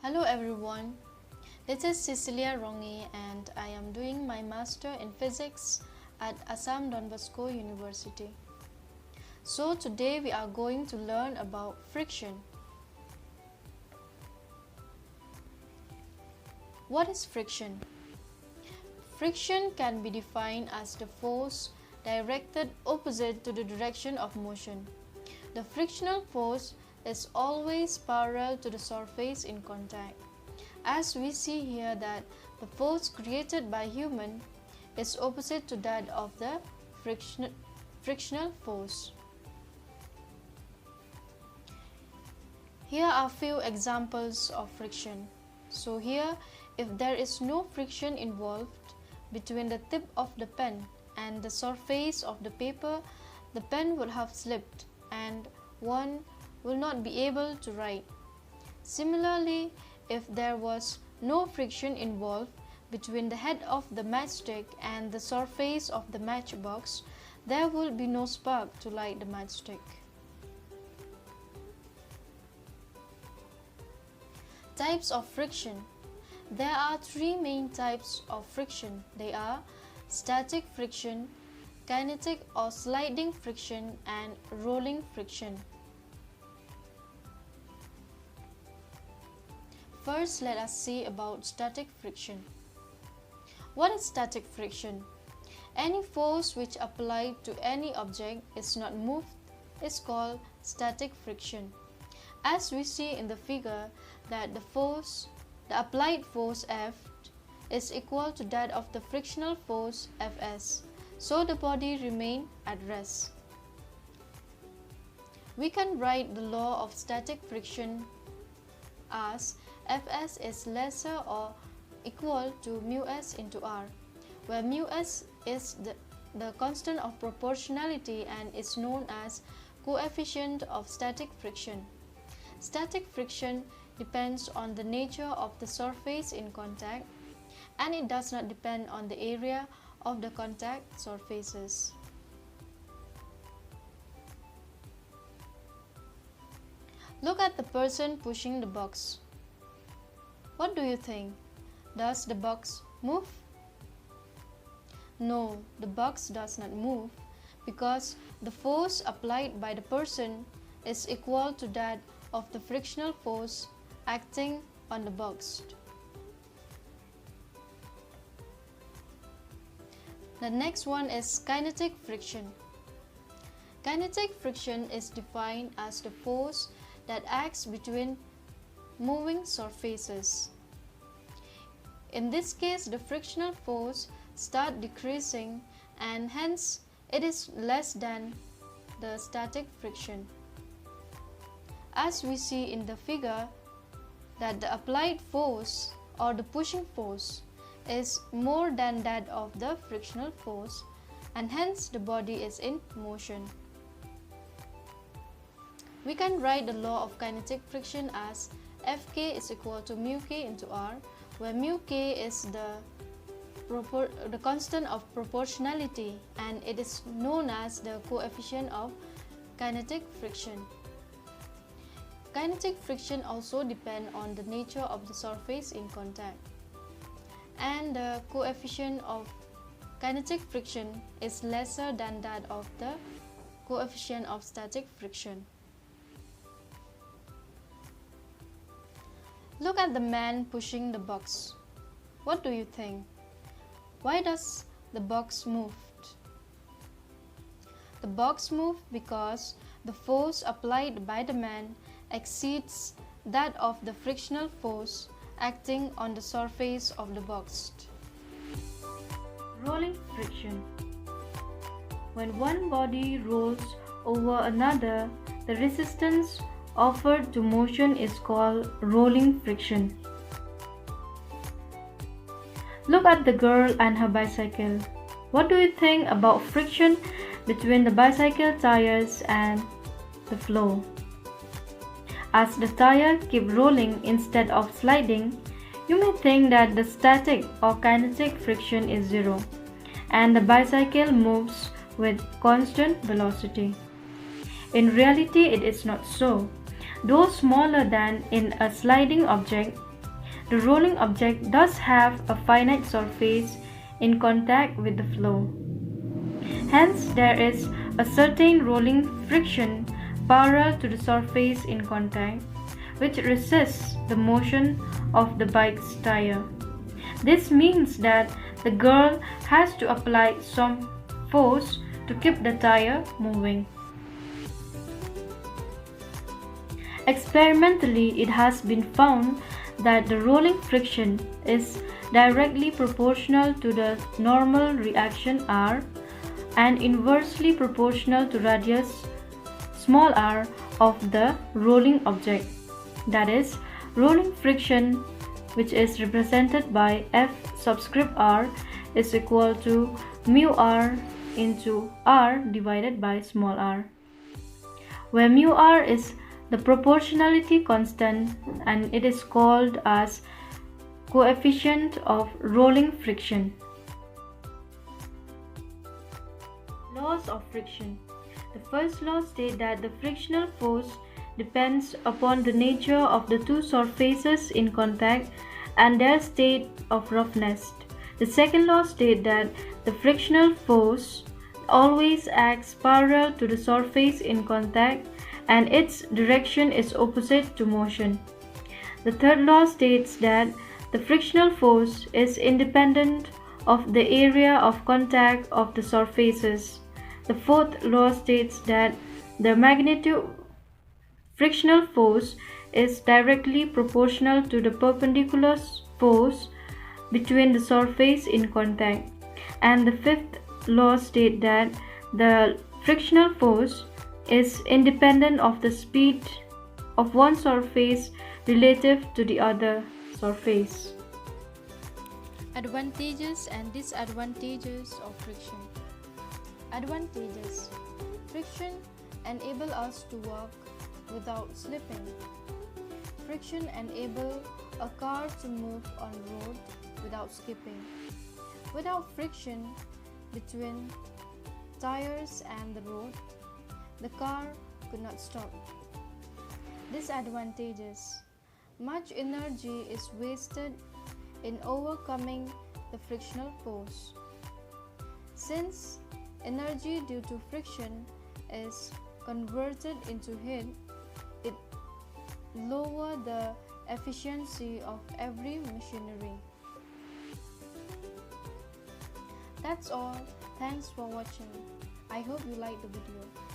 Hello everyone, this is Cicilia Rongngi and I am doing my Master in Physics at Assam Don Bosco University. So today we are going to learn about friction. What is friction? Friction can be defined as the force directed opposite to the direction of motion. The frictional force is always parallel to the surface in contact. As we see here that the force created by human is opposite to that of the frictional force. Here are few examples of friction. So here, if there is no friction involved between the tip of the pen and the surface of the paper, the pen would have slipped and one will not be able to write. Similarly, if there was no friction involved between the head of the matchstick and the surface of the matchbox, there will be no spark to light the matchstick. Types of friction. There are three main types of friction. They are static friction, kinetic or sliding friction, and rolling friction. First, let us see about static friction. What is static friction? Any force which applied to any object is not moved is called static friction. As we see in the figure that the applied force F is equal to that of the frictional force Fs, so the body remains at rest. We can write the law of static friction as Fs is lesser or equal to μs into r, where μs is the constant of proportionality and is known as coefficient of static friction. Static friction depends on the nature of the surface in contact, and it does not depend on the area of the contact surfaces. Look at the person pushing the box. What do you think? Does the box move? No, the box does not move because the force applied by the person is equal to that of the frictional force acting on the box. The next one is kinetic friction. Kinetic friction is defined as the force that acts between moving surfaces. In this case, the frictional force starts decreasing and hence it is less than the static friction. As we see in the figure that the applied force or the pushing force is more than that of the frictional force and hence the body is in motion. We can write the law of kinetic friction as Fk is equal to μk into r, where μk is the constant of proportionality and it is known as the coefficient of kinetic friction. Kinetic friction also depends on the nature of the surface in contact, and the coefficient of kinetic friction is lesser than that of the coefficient of static friction. Look at the man pushing the box. What do you think? Why does the box move? The box moves because the force applied by the man exceeds that of the frictional force acting on the surface of the box. Rolling friction. When one body rolls over another, the resistance offered to motion is called rolling friction. Look at the girl and her bicycle. What do you think about friction between the bicycle tires and the floor? As the tire keeps rolling instead of sliding, you may think that the static or kinetic friction is zero and the bicycle moves with constant velocity. In reality, it is not so. Though smaller than in a sliding object, the rolling object does have a finite surface in contact with the flow. Hence, there is a certain rolling friction parallel to the surface in contact, which resists the motion of the bike's tire. This means that the girl has to apply some force to keep the tire moving. Experimentally, it has been found that the rolling friction is directly proportional to the normal reaction R and inversely proportional to radius small r of the rolling object. That is, rolling friction, which is represented by F subscript r, is equal to mu r into r divided by small r, where mu r is the proportionality constant and it is called as coefficient of rolling friction. Laws of friction. The first law states that the frictional force depends upon the nature of the two surfaces in contact and their state of roughness. The second law states that the frictional force always acts parallel to the surface in contact and its direction is opposite to motion. The third law states that the frictional force is independent of the area of contact of the surfaces. The fourth law states that the magnitude frictional force is directly proportional to the perpendicular force between the surface in contact. And the fifth law states that the frictional force is independent of the speed of one surface relative to the other surface. Advantages and disadvantages of friction. Advantages. Friction enables us to walk without slipping. Friction enables a car to move on road without skipping. Without friction between tires and the road, the car could not stop. Disadvantages. Much energy is wasted in overcoming the frictional force. Since energy due to friction is converted into heat, it lowers the efficiency of every machinery. That's all. Thanks for watching. I hope you liked the video.